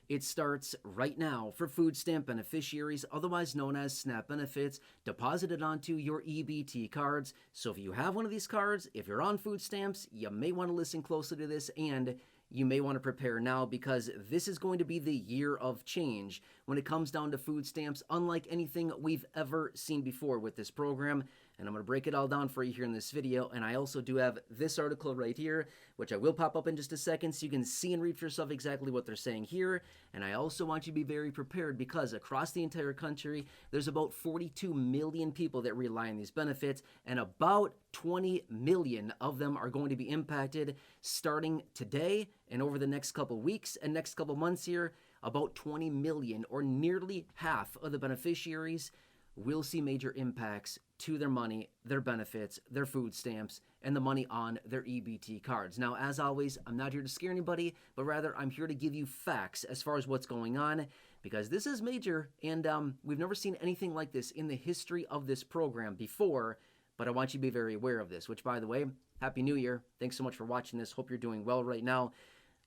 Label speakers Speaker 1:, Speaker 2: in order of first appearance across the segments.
Speaker 1: It starts right now for food stamp beneficiaries, otherwise known as SNAP benefits, deposited onto your EBT cards. So if you have one of these cards, if you're on food stamps, you may want to listen closely to this, and you may want to prepare now, because this is going to be the year of change when it comes down to food stamps, unlike anything we've ever seen before with this program. And I'm going to break it all down for you here in this video. And I also do have this article right here, which I will pop up in just a second so you can see and read for yourself exactly what they're saying here. And I also want you to be very prepared, because across the entire country, there's about 42 million people that rely on these benefits, and about 20 million of them are going to be impacted starting today and over the next couple weeks and next couple months here. About 20 million, or nearly half of the beneficiaries, will see major impacts to their money, their benefits, their food stamps, and the money on their EBT cards. Now, as always, I'm not here to scare anybody, but rather I'm here to give you facts as far as what's going on, because this is major, and we've never seen anything like this in the history of this program before, but I want you to be very aware of this, which, by the way, Happy New Year. Thanks so much for watching this. Hope you're doing well right now.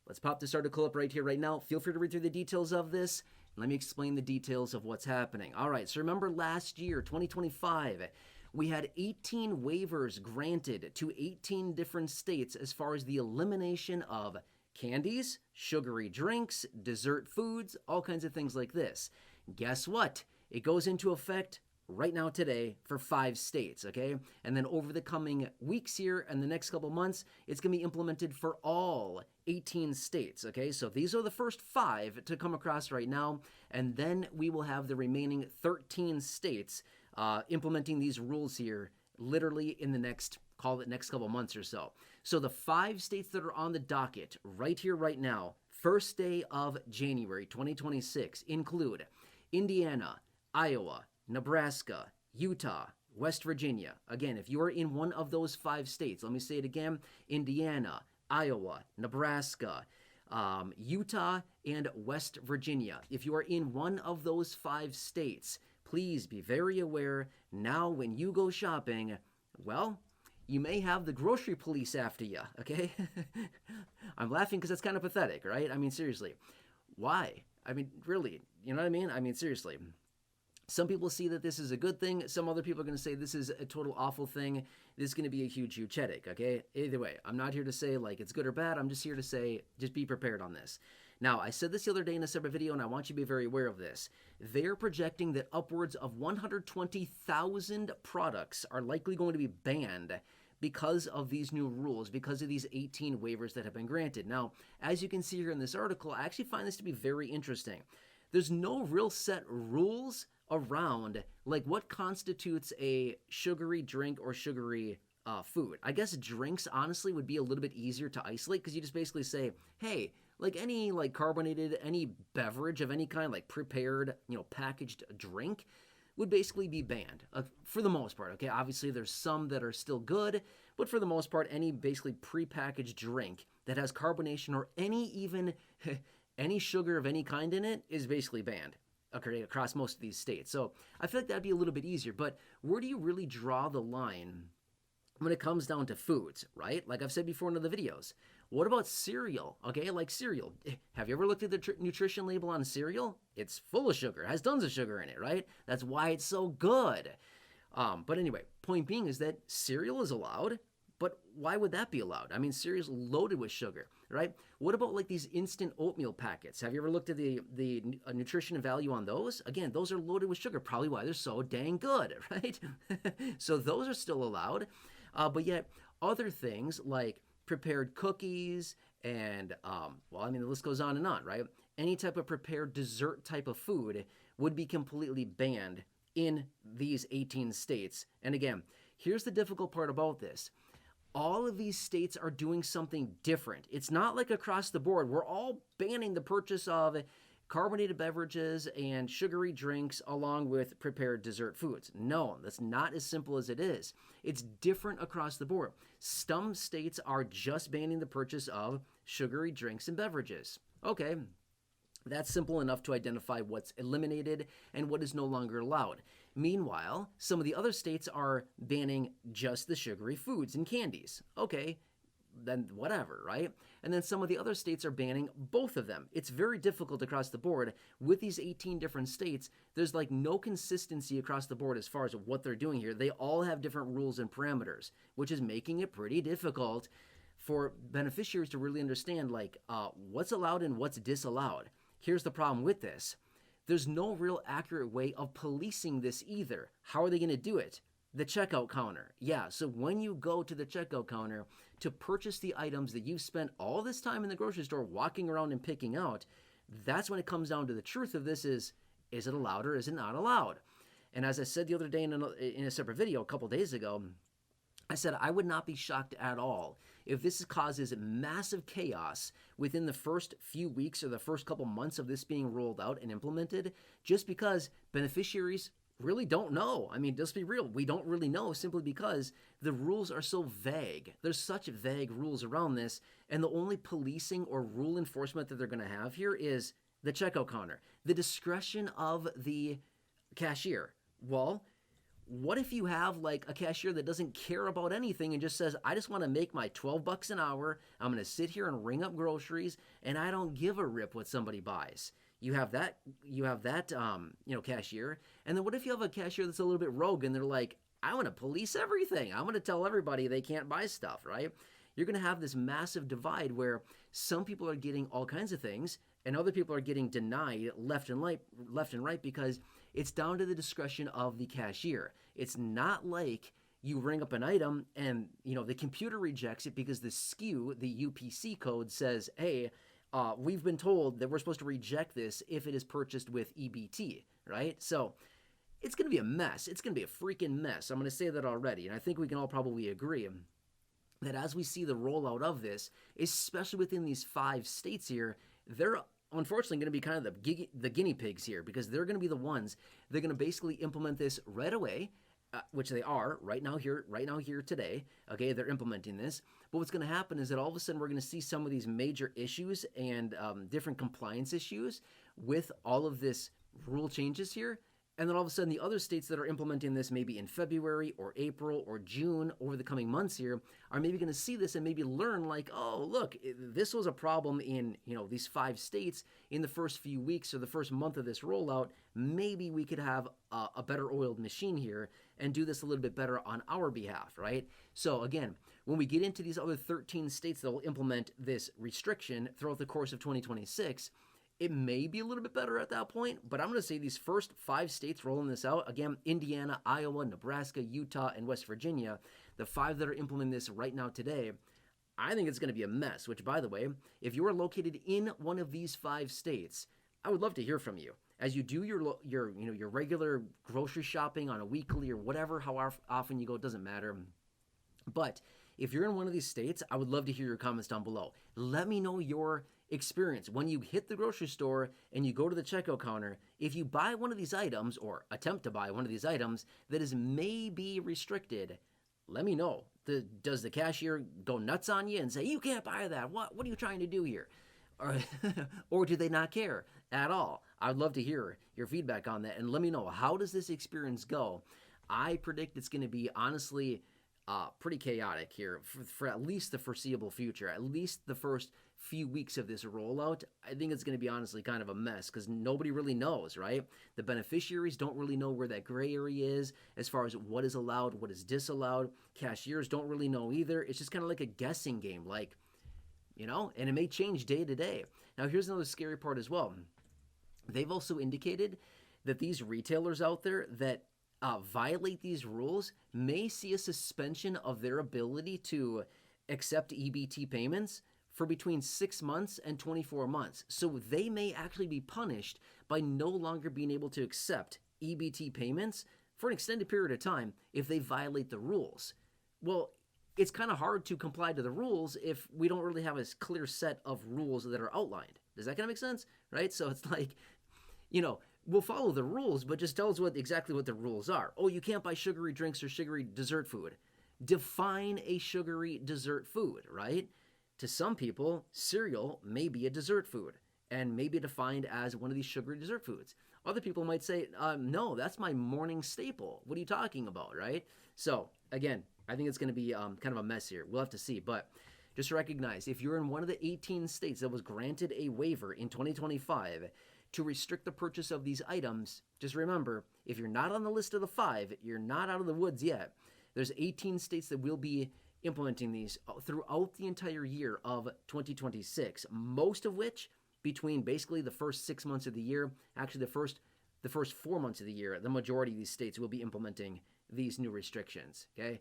Speaker 1: Let's pop this article up right here, right now. Feel free to read through the details of this. Let me explain the details of what's happening. All right, so remember last year, 2025, we had 18 waivers granted to 18 different states as far as the elimination of candies, sugary drinks, dessert foods, all kinds of things like this. Guess what? It goes into effect right now today for 5 states, okay? And then over the coming weeks here and the next couple months, it's going to be implemented for all 18 states, okay? So these are the first 5 to come across right now, and then we will have the remaining 13 states implementing these rules here literally in the next, call it next couple months or so. So the 5 states that are on the docket right here, right now, first day of January 2026 include Indiana, Iowa, Nebraska, Utah, West Virginia. Again, if you are in one of those 5 states, let me say it again, Indiana, Iowa, Nebraska, Utah, and West Virginia. If you are in one of those 5 states, please be very aware now when you go shopping, well, you may have the grocery police after you, okay? I'm laughing because that's kind of pathetic, right? I mean, seriously. Why? I mean, really, you know what I mean? I mean, seriously. Some people see that this is a good thing. Some other people are going to say this is a total awful thing. This is going to be a huge, huge headache, okay? Either way, I'm not here to say, like, it's good or bad. I'm just here to say, just be prepared on this. Now, I said this the other day in a separate video, and I want you to be very aware of this. They're projecting that upwards of 120,000 products are likely going to be banned because of these new rules, because of these 18 waivers that have been granted. Now, as you can see here in this article, I actually find this to be very interesting. There's no real set rules around like what constitutes a sugary drink or sugary food. I guess drinks honestly would be a little bit easier to isolate, because you just basically say, hey, like any like carbonated, any beverage of any kind, like prepared, you know, packaged drink would basically be banned for the most part. Okay, obviously there's some that are still good, but for the most part, any basically prepackaged drink that has carbonation or any even any sugar of any kind in it is basically banned. Okay, across most of these states. So I feel like that'd be a little bit easier, but where do you really draw the line when it comes down to foods, right? Like I've said before in other videos, what about cereal? Okay, like cereal. Have you ever looked at the nutrition label on cereal? It's full of sugar, has tons of sugar in it, right? That's why it's so good. But anyway, point being is that cereal is allowed, but why would that be allowed? I mean, cereal's loaded with sugar, right? What about like these instant oatmeal packets? Have you ever looked at the nutrition value on those? Again, those are loaded with sugar, probably why they're so dang good, right? So those are still allowed. But yet other things like prepared cookies and, well, I mean, the list goes on and on, right? Any type of prepared dessert type of food would be completely banned in these 18 states. And again, here's the difficult part about this. All of these states are doing something different. It's not like across the board. We're all banning the purchase of carbonated beverages and sugary drinks along with prepared dessert foods. No, that's not as simple as it is. It's different across the board. Some states are just banning the purchase of sugary drinks and beverages. Okay, that's simple enough to identify what's eliminated and what is no longer allowed. Meanwhile, some of the other states are banning just the sugary foods and candies. Okay, then whatever, right? And then some of the other states are banning both of them. It's very difficult across the board. With these 18 different states, there's like no consistency across the board as far as what they're doing here. They all have different rules and parameters, which is making it pretty difficult for beneficiaries to really understand like what's allowed and what's disallowed. Here's the problem with this. There's no real accurate way of policing this either. How are they going to do it? The checkout counter. Yeah, so when you go to the checkout counter to purchase the items that you've spent all this time in the grocery store walking around and picking out, that's when it comes down to the truth of this is it allowed or is it not allowed? And as I said the other day in a separate video a couple days ago, I said I would not be shocked at all if this causes massive chaos within the first few weeks or the first couple months of this being rolled out and implemented, just because beneficiaries really don't know. I mean, let's be real. We don't really know simply because the rules are so vague. There's such vague rules around this, and the only policing or rule enforcement that they're going to have here is the checkout counter, the discretion of the cashier. Well, what if you have like a cashier that doesn't care about anything and just says, I just want to make my $12 an hour. I'm going to sit here and ring up groceries and I don't give a rip what somebody buys. You have that cashier. And then what if you have a cashier that's a little bit rogue and they're like, I want to police everything. I'm going to tell everybody they can't buy stuff, right? You're going to have this massive divide where some people are getting all kinds of things and other people are getting denied left and right because it's down to the discretion of the cashier. It's not like you ring up an item and, the computer rejects it because the SKU, the UPC code says, hey, we've been told that we're supposed to reject this if it is purchased with EBT, right? So it's going to be a mess. It's going to be a freaking mess. I'm going to say that already. And I think we can all probably agree that as we see the rollout of this, especially within these 5 states here, they're unfortunately going to be kind of the guinea pigs here because they're going to be the ones that are going to basically implement this right away, which they are right now here today. Okay, they're implementing this. But what's going to happen is that all of a sudden we're going to see some of these major issues and different compliance issues with all of this rule changes here. And then all of a sudden the other states that are implementing this maybe in February or April or June over the coming months here are maybe going to see this and maybe learn like, oh, look, this was a problem in, these 5 states in the first few weeks or the first month of this rollout. Maybe we could have a better oiled machine here and do this a little bit better on our behalf, right? So again, when we get into these other 13 states that will implement this restriction throughout the course of 2026, it may be a little bit better at that point, but I'm going to say these first 5 states rolling this out, again, Indiana, Iowa, Nebraska, Utah, and West Virginia, the 5 that are implementing this right now today, I think it's going to be a mess, which, by the way, if you are located in one of these 5 states, I would love to hear from you. As you do your regular grocery shopping on a weekly or whatever, how often you go, it doesn't matter. But if you're in one of these states, I would love to hear your comments down below. Let me know your experience. When you hit the grocery store and you go to the checkout counter, if you buy one of these items or attempt to buy one of these items that is maybe restricted, let me know. Does the cashier go nuts on you and say, you can't buy that? What are you trying to do here? Or do they not care at all? I'd love to hear your feedback on that. And let me know, how does this experience go? I predict it's going to be, honestly, pretty chaotic here for at least the foreseeable future, at least the first few weeks of this rollout. I think it's going to be honestly kind of a mess because nobody really knows, right? The beneficiaries don't really know where that gray area is as far as what is allowed, what is disallowed. Cashiers don't really know either. It's just kind of like a guessing game, and it may change day to day. Now, here's another scary part as well. They've also indicated that these retailers out there that violate these rules may see a suspension of their ability to accept EBT payments for between 6 months and 24 months. So they may actually be punished by no longer being able to accept EBT payments for an extended period of time if they violate the rules. Well, it's kind of hard to comply to the rules if we don't really have a clear set of rules that are outlined. Does that kind of make sense? Right? So it's like, we'll follow the rules, but just tell us exactly what the rules are. Oh, you can't buy sugary drinks or sugary dessert food. Define a sugary dessert food, right? To some people, cereal may be a dessert food and may be defined as one of these sugary dessert foods. Other people might say, no, that's my morning staple. What are you talking about, right? So, again, I think it's going to be kind of a mess here. We'll have to see. But just recognize if you're in one of the 18 states that was granted a waiver in 2025 to restrict the purchase of these items, just remember, if you're not on the list of the 5, you're not out of the woods yet. There's 18 states that will be implementing these throughout the entire year of 2026, most of which between basically the first 6 months of the year, actually the first 4 months of the year, the majority of these states will be implementing these new restrictions, okay?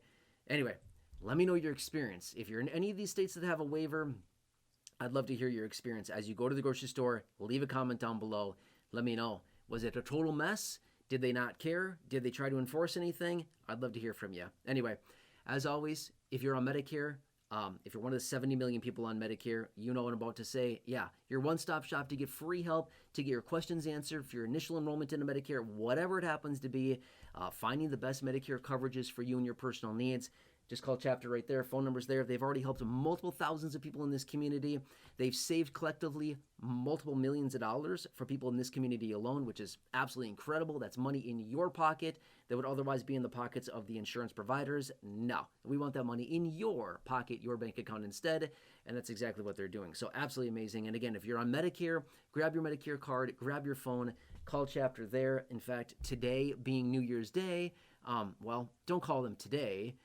Speaker 1: Anyway, let me know your experience. If you're in any of these states that have a waiver, I'd love to hear your experience. As you go to the grocery store, leave a comment down below. Let me know. Was it a total mess? Did they not care? Did they try to enforce anything? I'd love to hear from you. Anyway, as always, if you're on Medicare, if you're one of the 70 million people on Medicare, you know what I'm about to say. Yeah, your one-stop shop to get free help, to get your questions answered for your initial enrollment into Medicare, whatever it happens to be, finding the best Medicare coverages for you and your personal needs. Just call Chapter right there. Phone number's there. They've already helped multiple thousands of people in this community. They've saved collectively multiple millions of dollars for people in this community alone, which is absolutely incredible. That's money in your pocket that would otherwise be in the pockets of the insurance providers. No, we want that money in your pocket, your bank account instead, and that's exactly what they're doing. So absolutely amazing. And again, if you're on Medicare, grab your Medicare card, grab your phone, call Chapter there. In fact, today being New Year's Day, well, don't call them today,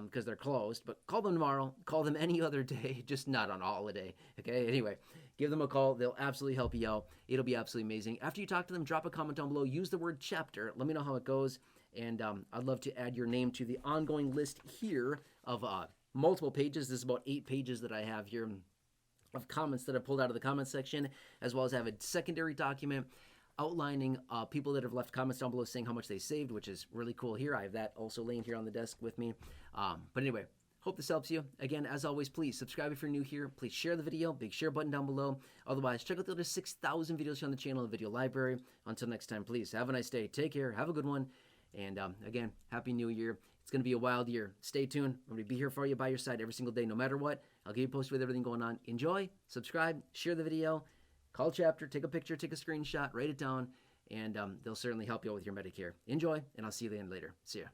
Speaker 1: because they're closed, but call them tomorrow, call them any other day, just not on a holiday, okay? Anyway, give them a call. They'll absolutely help you out. It'll be absolutely amazing. After you talk to them, drop a comment down below. Use the word chapter. Let me know how it goes, and I'd love to add your name to the ongoing list here of multiple pages. This is about 8 pages that I have here of comments that I pulled out of the comment section, as well as I have a secondary document outlining people that have left comments down below saying how much they saved, which is really cool here. I have that also laying here on the desk with me. But anyway, hope this helps you. Again, as always, please subscribe if you're new here. Please share the video, big share button down below. Otherwise, check out the other 6,000 videos here on the channel and video library. Until next time, please have a nice day. Take care. Have a good one. And again, Happy New Year. It's going to be a wild year. Stay tuned. I'm going to be here for you by your side every single day, no matter what. I'll keep you posted with everything going on. Enjoy, subscribe, share the video. Call Chapter, take a picture, take a screenshot, write it down, and they'll certainly help you out with your Medicare. Enjoy, and I'll see you again later. See ya.